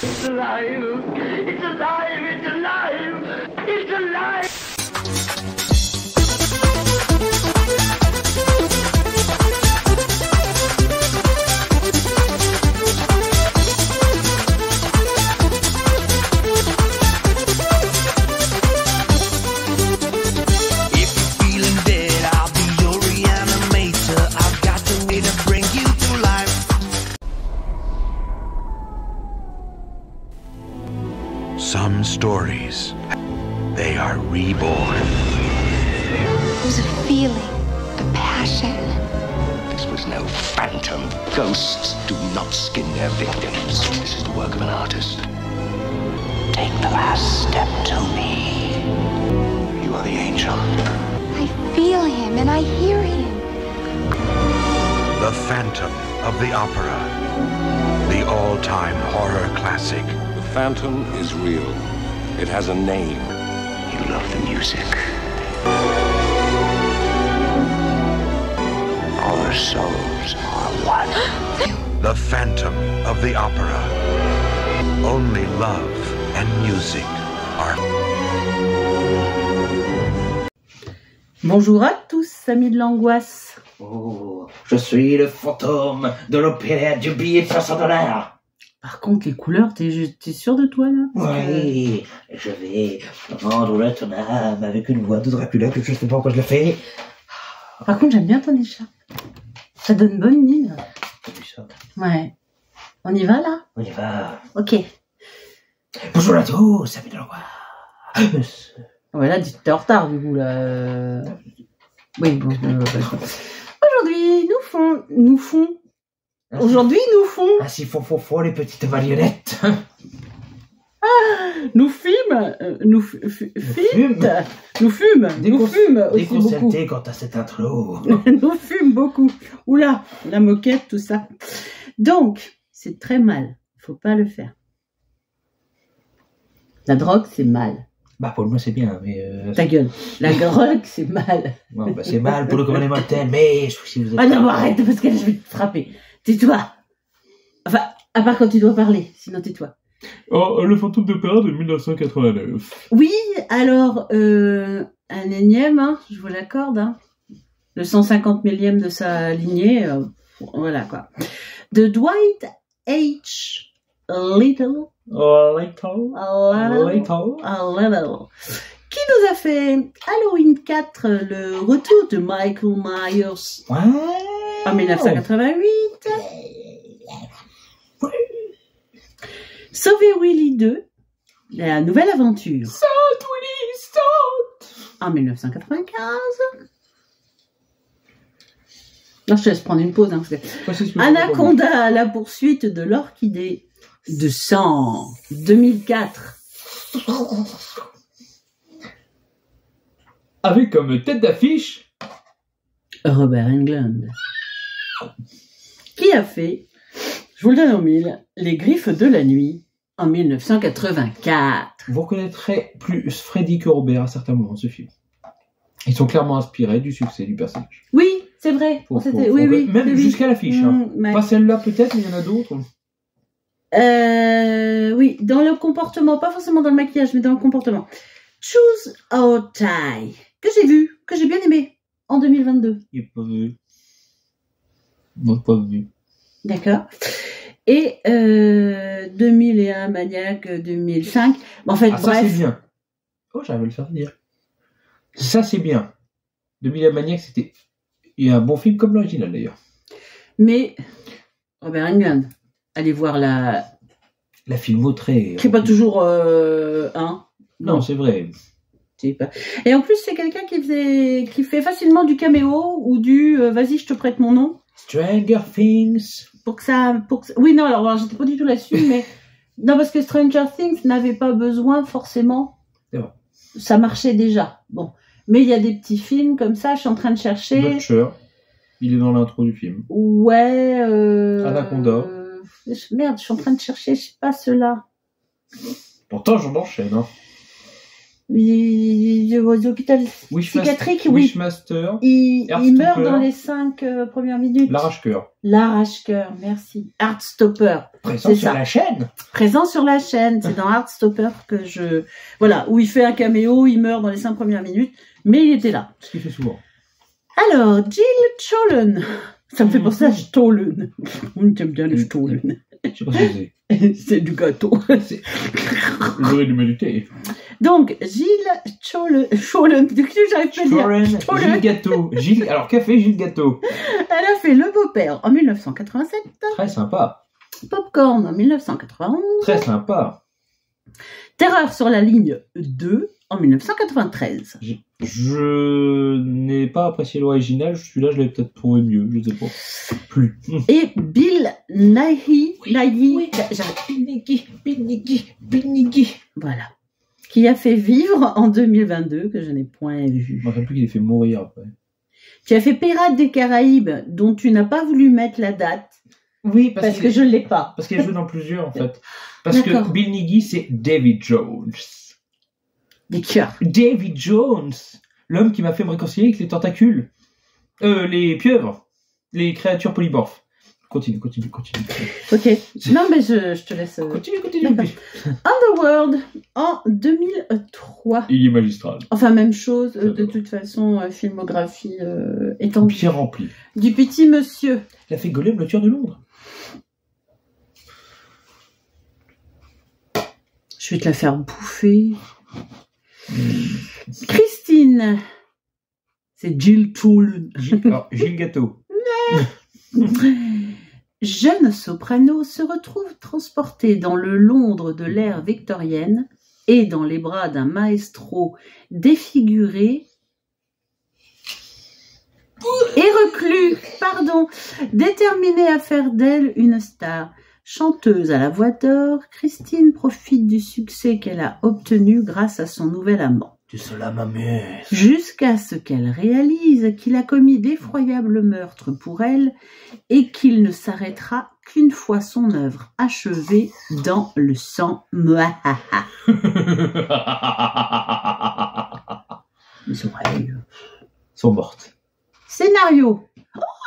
It's alive! It's alive! It's alive! It's alive! Some stories, they are reborn. There's a feeling, a passion. This was no phantom. Ghosts do not skin their victims. This is the work of an artist. Take the last step to me. You are the angel. I feel him and I hear him. The Phantom of the Opera. The all-time horror classic. The Phantom is real. It has a name. You love the music. Our souls are one. The Phantom of the Opera. Only love and music are... Bonjour à tous, amis de l'angoisse. Oh, je suis le fantôme de l'opéra du billet de $500. Par contre, les couleurs, t'es sûr de toi, là? Oui, je vais rendre ton âme avec une voix de Dracula que je sais pas pourquoi je le fais. Par contre, j'aime bien ton écharpe. Ça donne bonne mine. T'as vu ça? Ouais. On y va, là? On y va. Ok. Bonjour à tous, amis de l'angoisse. Ouais, là, t'es en retard, du coup, là. Oui, bon. Aujourd'hui, nous font... Ainsi font les petites marionnettes. Nous fument aussi beaucoup. Déconcerté quant à cette intro. Nous fume beaucoup. Oula, la moquette, tout ça. Donc, c'est très mal. Faut pas le faire. La drogue, c'est mal. Bah pour moi c'est bien, mais... Ta gueule. La drogue, c'est mal. Bon, bah, c'est mal pour le commun des mortels, mais si vous êtes... Ah non, arrête, parce que là, je vais te frapper. Tais-toi. Enfin, à part quand tu dois parler, sinon tais-toi. Oh, le fantôme d'opéra de 1989. Oui, alors, un énième, hein, je vous l'accorde, hein, le 150 millième de sa lignée, voilà quoi. De Dwight H. Little, qui nous a fait Halloween 4, le retour de Michael Myers en 1988. Sauver Willy 2, la nouvelle aventure. Saute, Willy, saute! En 1995. Non, je te laisse prendre une pause. Hein, parce que... Anaconda, la poursuite de l'orchidée de sang, 2004. Avec comme tête d'affiche Robert Englund. Qui a fait, je vous le donne en mille, Les Griffes de la Nuit en 1984. Vous reconnaîtrez plus Freddy que Robert à certains moments de ce film. Ils sont clairement inspirés du succès du personnage. Oui, c'est vrai. Oui, même jusqu'à l'affiche. Ouais. Pas celle-là peut-être, mais il y en a d'autres. Oui, dans le comportement, pas forcément dans le maquillage, mais dans le comportement. Choose or Die, que j'ai vu, que j'ai bien aimé, en 2022. Il n'est pas vu. Moi, pas vu. D'accord. Et 2001, Maniac, 2005. En fait, bref. Ça, c'est bien. Oh, j'avais le faire dire. Ça, c'est bien. 2001 Maniac, c'était... Il y a un bon film comme l'original, d'ailleurs. Mais, Robert Englund, allez voir la filmoterie. C'est pas toujours hein. Non, c'est vrai. Pas... Et en plus, c'est quelqu'un qui fait facilement du caméo ou du vas-y, je te prête mon nom. Stranger Things. Oui, non, alors j'étais pas du tout là-dessus, mais non, parce que Stranger Things n'avait pas besoin forcément. C'est vrai. Ça marchait déjà. Bon, mais il y a des petits films comme ça. Je suis en train de chercher. Butcher. Il est dans l'intro du film. Ouais. Anaconda. Merde, je suis en train de chercher. Je sais pas ceux-là. Pourtant, j'en enchaîne. Hein. L'hôpital psychiatrique, oui. Wishmaster, Il Heartstopper. meurt dans les 5 premières minutes. l'arrache-cœur. L'arrache-cœur, merci. Heartstopper. Présent C'est sur ça. la chaîne. Présent sur la chaîne, c'est dans Heartstopper que je... Voilà, où il fait un caméo, il meurt dans les 5 premières minutes, mais il était là. Ce qu'il fait souvent. Alors, Jill Cholen. Ça me fait penser à Stollen. On aime bien les Stollen. Je sais pas ce que c'est. C'est du gâteau. J'aurais du méditer. Donc, Jill Cholen. Du coup, j'arrive pas à dire. Warren, Gilles Gâteau. Alors, qu'a fait Gilles Gâteau? Elle a fait Le Beau-Père en 1987, Très sympa. Popcorn en 1991, Très sympa. Terreur sur la ligne 2 en 1993. Je n'ai pas apprécié l'original. Celui-là, je l'avais peut-être trouvé mieux. Je sais pas. Plus. Et Bill Nighy, voilà, qui a fait Vivre en 2022, que je n'ai point vu. Je me rappelle plus qu'il ait fait mourir après. Tu as fait Pirates des Caraïbes, dont tu n'as pas voulu mettre la date, Oui, parce que je ne l'ai pas. Parce qu'il a joué dans plusieurs, en fait. Parce que D'accord. Bill Nighy, c'est David Jones. Des cœurs. David Jones, l'homme qui m'a fait me réconcilier avec les tentacules, les pieuvres, les créatures polymorphes. Continue. Ok. Non, mais je te laisse. Continue. D'accord. Underworld en 2003. Il est magistral. Enfin, même chose, de J'adore. toute façon, filmographie étendue. Bien rempli. Du petit monsieur. Il a fait Golem, le tueur de Londres. Je vais te la faire bouffer. Christine. C'est Jill Cholen. Gilles Gâteau. Jeune soprano se retrouve transportée dans le Londres de l'ère victorienne et dans les bras d'un maestro défiguré et reclus, déterminé à faire d'elle une star. Chanteuse à la voix d'or, Christine profite du succès qu'elle a obtenu grâce à son nouvel amant. Tout cela m'amuse. Jusqu'à ce qu'elle réalise qu'il a commis d'effroyables meurtres pour elle et qu'il ne s'arrêtera qu'une fois son œuvre achevée dans le sang. Mouahaha. Les oreilles. Sont mortes. Scénario.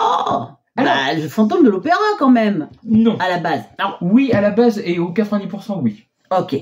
Oh, bah, le fantôme de l'opéra quand même, Non. à la base. Non. Oui, à la base, et au 90%, oui. Ok.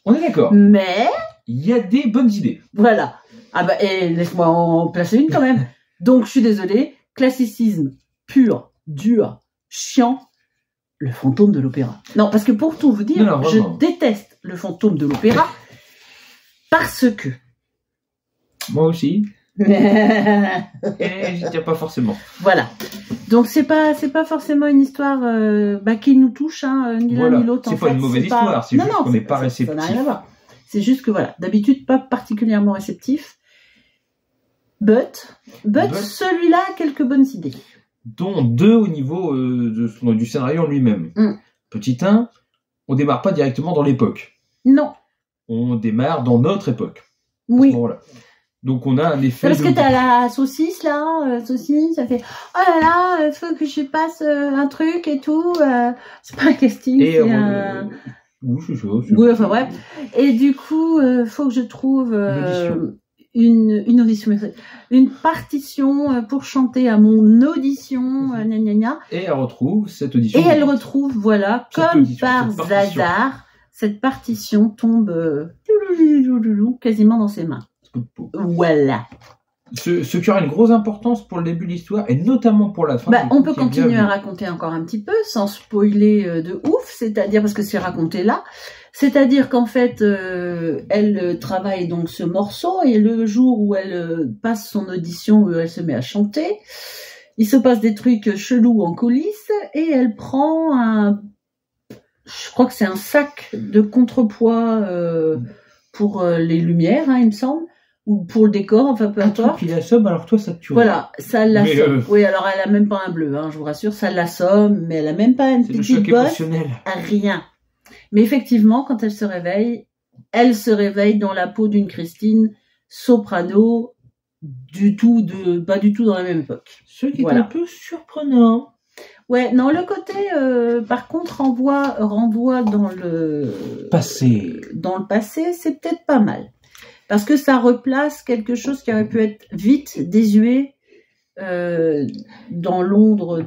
On est d'accord. Mais, Il y a des bonnes idées. voilà. Ah bah, et laisse-moi en placer une quand même. Donc, je suis désolée. Classicisme pur, dur, chiant. Le fantôme de l'opéra. Non, parce que pour tout vous dire, Non, je vraiment. déteste le fantôme de l'opéra parce que... Moi aussi. Et j'y tiens pas forcément. Voilà. Donc c'est pas forcément une histoire qui nous touche, hein, ni l'un Voilà. ni l'autre. C'est en pas fait. une mauvaise C'est pas- histoire, c'est Non, juste non, qu'on n'est pas ça réceptif. n'a rien à voir. C'est juste que voilà, d'habitude pas particulièrement réceptif. But celui-là a quelques bonnes idées. Dont deux au niveau du scénario en lui-même. Mm. Petit 1, on démarre pas directement dans l'époque. Non. On démarre dans notre époque. Oui. À ce moment-là. Donc on a un effet. Parce que de- t'as la saucisse là, saucisse, ça fait oh là là, faut que je passe un truc et tout. C'est pas un casting, Et c'est un. oui, c'est ça. Oui, enfin bref. Et du coup, faut que je trouve une audition, merci. Une partition pour chanter à mon audition, gna gna gna. Et elle retrouve cette audition. Et elle retrouve, voilà, Cette comme audition, par cette partition. hasard, cette partition tombe quasiment dans ses mains. Voilà. Ce qui aura une grosse importance pour le début de l'histoire et notamment pour la fin. Bah, du on coup, peut qui est bien continuer à vu. raconter encore un petit peu sans spoiler de ouf, c'est-à-dire parce que c'est raconté là, c'est-à-dire qu'en fait elle travaille donc ce morceau et le jour où elle passe son audition, où elle se met à chanter, il se passe des trucs chelous en coulisses et elle prend je crois que c'est un sac de contrepoids pour les lumières, hein, il me semble, ou pour le décor, enfin peu Un truc importe. qui l'assomme, alors toi ça te tue. Voilà, ça l'assomme. Mais, Oui, alors elle a même pas un bleu, hein, je vous rassure, ça l'assomme, mais elle a même pas une C'est le petite choc bosse, émotionnel. rien. Mais effectivement, quand elle se réveille dans la peau d'une Christine soprano, pas du tout dans la même époque. Ce qui est Voilà. un peu surprenant. Ouais, non, le côté, par contre, renvoie dans le Passé. passé, c'est peut-être pas mal. parce que ça replace quelque chose qui aurait pu être vite désuet dans Londres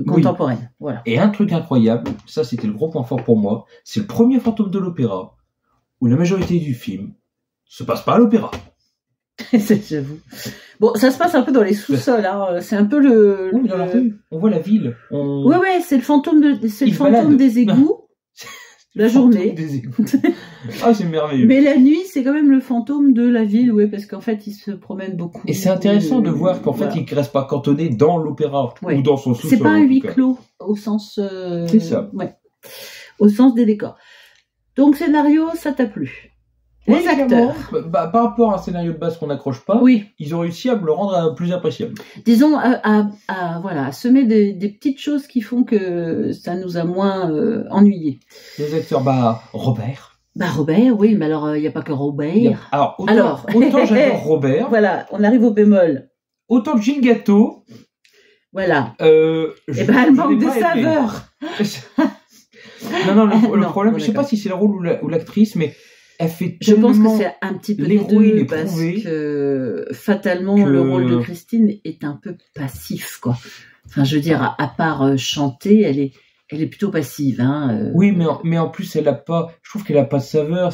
contemporaine. Voilà. Et un truc incroyable, ça c'était le gros point fort pour moi, c'est le premier fantôme de l'opéra où la majorité du film se passe pas à l'opéra. J'avoue. Bon, ça se passe un peu dans les sous-sols, hein. C'est un peu le. Oui, dans la rue, on voit la ville. Ouais, c'est le fantôme des égouts. La journée. Des égouts. Ah, c'est merveilleux. Mais la nuit, c'est quand même le fantôme de la ville, ouais, parce qu'en fait, il se promène beaucoup. Et c'est intéressant de voir qu'en fait, il ne reste pas cantonné dans l'opéra ou dans son sous-sol. C'est pas un huis clos au sens. C'est ça. Ouais. Au sens des décors. Donc, scénario, ça t'a plu. Les acteurs. Par rapport à un scénario de base qu'on n'accroche pas, ils ont réussi à me le rendre plus appréciable. Disons, à semer des petites choses qui font que ça nous a moins ennuyés. Les acteurs, Robert. Robert, oui, mais alors, il n'y a pas que Robert. Autant j'adore Robert. Voilà, on arrive au bémol. Autant Gilles Gâteau. Voilà. Elle manque de saveur. Non, le problème, je ne sais pas si c'est le rôle ou l'actrice, mais elle fait je pense que c'est un petit peu l'héroïne est parce prouvée que fatalement le rôle de Christine est un peu passif, quoi. Enfin, je veux dire, à part chanter, elle est plutôt passive, hein. Oui, mais en plus elle a pas, je trouve qu'elle a pas de saveur.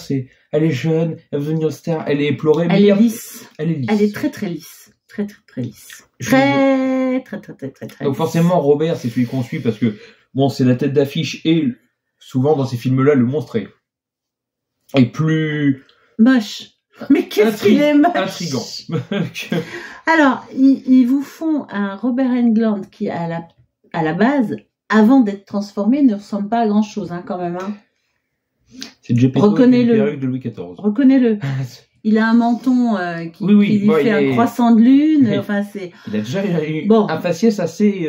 Elle est jeune, elle veut devenir star, elle est éplorée. Elle est lisse. Elle est lisse. Elle est très très lisse, très lisse. Très. Donc forcément Robert, c'est celui qu'on suit parce que bon, c'est la tête d'affiche et souvent dans ces films-là, le monstre est plus moche. Mais qu'est-ce qu'il est moche. Intriguant. Alors, ils vous font un Robert Englund qui, à la base, avant d'être transformé, ne ressemble pas à grand-chose, hein, quand même. Hein. C'est Geppetto avec une perruque de Louis XIV. Reconnais-le. Il a un menton qui lui fait un croissant de lune. Enfin, c'est. Il a déjà eu un faciès assez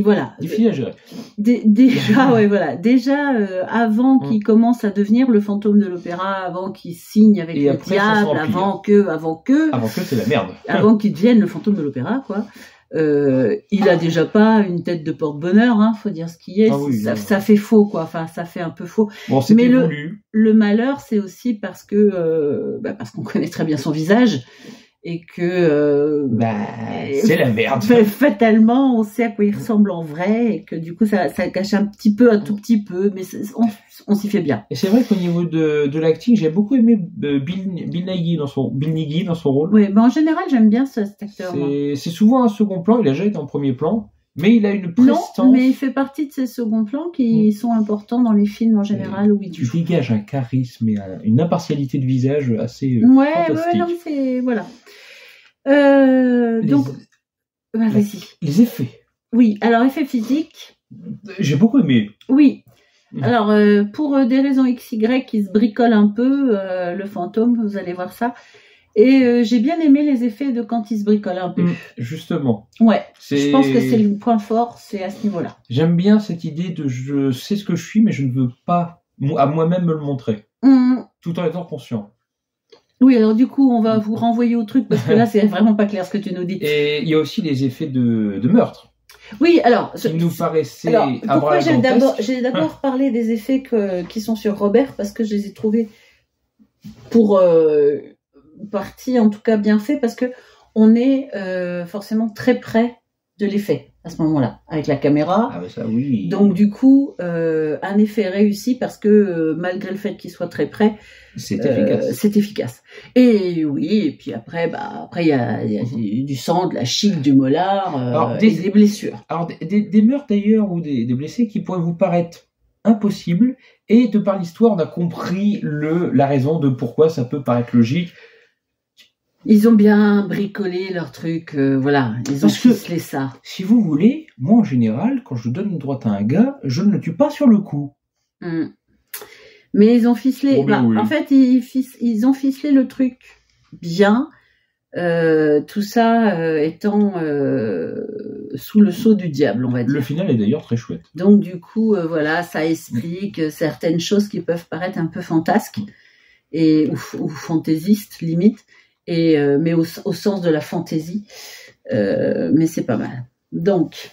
voilà. difficile à gérer. Déjà, avant qu'il commence à devenir le fantôme de l'opéra, avant qu'il signe avec le diable, avant que. Avant que c'est la merde. Avant qu'il devienne le fantôme de l'opéra, quoi. Il a déjà pas une tête de porte-bonheur, hein, faut dire ce qui est. Ça fait faux, quoi. Enfin, ça fait un peu faux. Bon, c'était voulu. Le malheur, c'est aussi parce qu'on connaît très bien son visage et que c'est la merde. Fatalement, on sait à quoi il ressemble en vrai et que du coup, ça cache un tout petit peu, mais on s'y fait bien. Et c'est vrai qu'au niveau de l'acting, j'ai beaucoup aimé Bill Nighy dans son rôle. Oui, en général, j'aime bien cet acteur. C'est souvent un second plan. Il a déjà été en premier plan. Mais il a une prestance. Non, mais il fait partie de ces seconds plans qui sont importants dans les films en général. Où il dégage un charisme et une impartialité de visage assez fantastique. Non, c'est... Voilà. Donc... vas-y. Les effets. Oui, alors effets physiques. J'ai beaucoup aimé. Oui. Alors, pour des raisons XY qui se bricolent un peu, le fantôme, vous allez voir ça. Et j'ai bien aimé les effets de quand il se bricole un peu. Justement. Ouais. Je pense que c'est le point fort, c'est à ce niveau-là. J'aime bien cette idée de je sais ce que je suis, mais je ne veux pas à moi-même me le montrer. Tout en étant conscient. Oui, alors du coup, on va vous renvoyer au truc parce que là, c'est vraiment pas clair ce que tu nous dis. Et il y a aussi les effets de meurtre. Oui, alors... Qui nous paraissaient... pourquoi j'ai d'abord parlé des effets qui sont sur Robert, parce que je les ai trouvés pour... partie en tout cas bien fait parce que on est forcément très près de l'effet à ce moment-là avec la caméra. Ah bah ça oui. Donc du coup un effet réussi parce que malgré le fait qu'il soit très près, c'est efficace. C'est efficace. Et oui, et puis après il y a du sang, de la chic, du molar, et des blessures. Alors des meurtres d'ailleurs ou des blessés qui pourraient vous paraître impossibles et de par l'histoire on a compris la raison de pourquoi ça peut paraître logique. Ils ont bien bricolé leur truc, voilà, ils ont ficelé ça. Si vous voulez, moi en général, quand je donne une droite à un gars, je ne le tue pas sur le coup. Mais ils ont ficelé, oui. En fait, ils ont ficelé le truc bien, tout ça étant sous le sceau du diable, on va dire. Le final est d'ailleurs très chouette. Donc du coup, voilà, ça explique certaines choses qui peuvent paraître un peu fantasques ou fantaisistes, limite. Mais au sens de la fantaisie, mais c'est pas mal. Donc,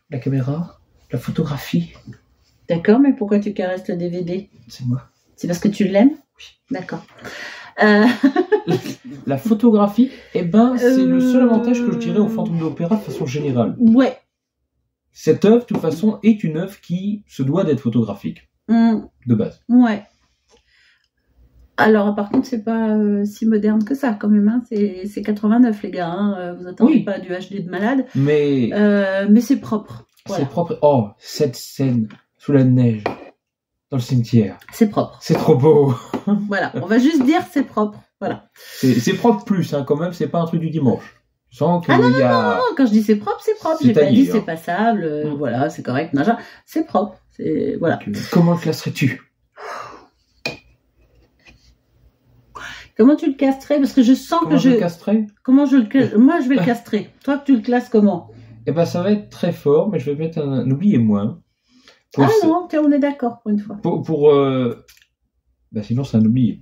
la caméra, la photographie. D'accord, mais pourquoi tu caresses le DVD ? C'est moi. C'est parce que tu l'aimes ? Oui. D'accord. La photographie, eh ben, c'est le seul avantage que je dirais au Fantôme de l'Opéra de façon générale. Ouais. Cette œuvre, de toute façon, est une œuvre qui se doit d'être photographique, de base. Ouais. Alors, par contre, c'est pas si moderne que ça, quand même. Hein. C'est 89, les gars. Hein. Vous attendez pas du HD de malade. Mais c'est propre. Voilà. C'est propre. Oh, cette scène sous la neige, dans le cimetière. C'est propre. C'est trop beau. Voilà, on va juste dire c'est propre. Voilà. C'est propre plus, hein, quand même. C'est pas un truc du dimanche. Tu sens qu'il non, y a... non, quand je dis c'est propre, c'est propre. C'est J'ai pas taillé, dit c'est passable. Voilà, c'est correct. Machin. C'est propre. Voilà. Comment le classerais-tu? Comment tu le castrais? Parce que je sens comment que je... le castrais? Comment je le classe? Moi, je vais le castrer. Toi, tu le classes comment? Eh ben, ça va être très fort, mais je vais mettre un... Oubliez-moi. Ah non, on est d'accord pour une fois. Bah, sinon, c'est un oublié.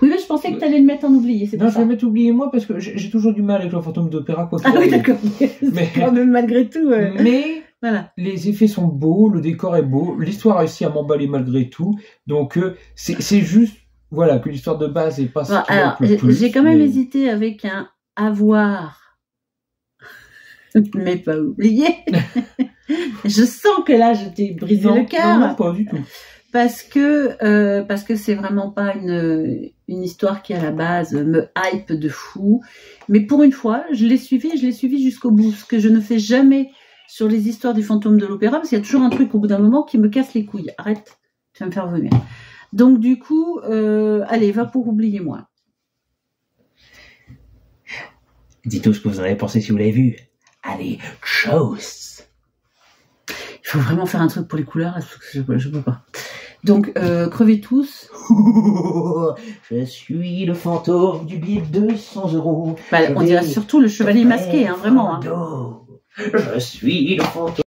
Oui, mais je pensais que tu allais le mettre en oublié. Non, je vais mettre oubliez-moi parce que j'ai toujours du mal avec le Fantôme d'Opéra. Quoi qu'il oui, arrive. d'accord. Mais quand même, malgré tout. Mais voilà. Les effets sont beaux, le décor est beau, l'histoire a réussi à m'emballer malgré tout. Donc, c'est juste... Voilà, que l'histoire de base est pas... Bon, alors, j'ai quand même hésité avec un avoir, mais pas oublié. Je sens que là, je t'ai brisé le cœur. Non, pas du tout. Parce que c'est vraiment pas une histoire qui, à la base, me hype de fou. Mais pour une fois, je l'ai suivi jusqu'au bout. Ce que je ne fais jamais sur les histoires du Fantôme de l'Opéra, parce qu'il y a toujours un truc au bout d'un moment qui me casse les couilles. Arrête, tu vas me faire vomir. Donc du coup, allez, va pour oublier moi. Dites-nous ce que vous en avez pensé si vous l'avez vu. Allez, chose. Il faut vraiment faire un truc pour les couleurs, je peux pas. Donc, crevez tous. Je suis le fantôme du billet de 200 €. Bah, on dirait surtout le chevalier masqué, hein, vraiment. Hein. Je suis le fantôme.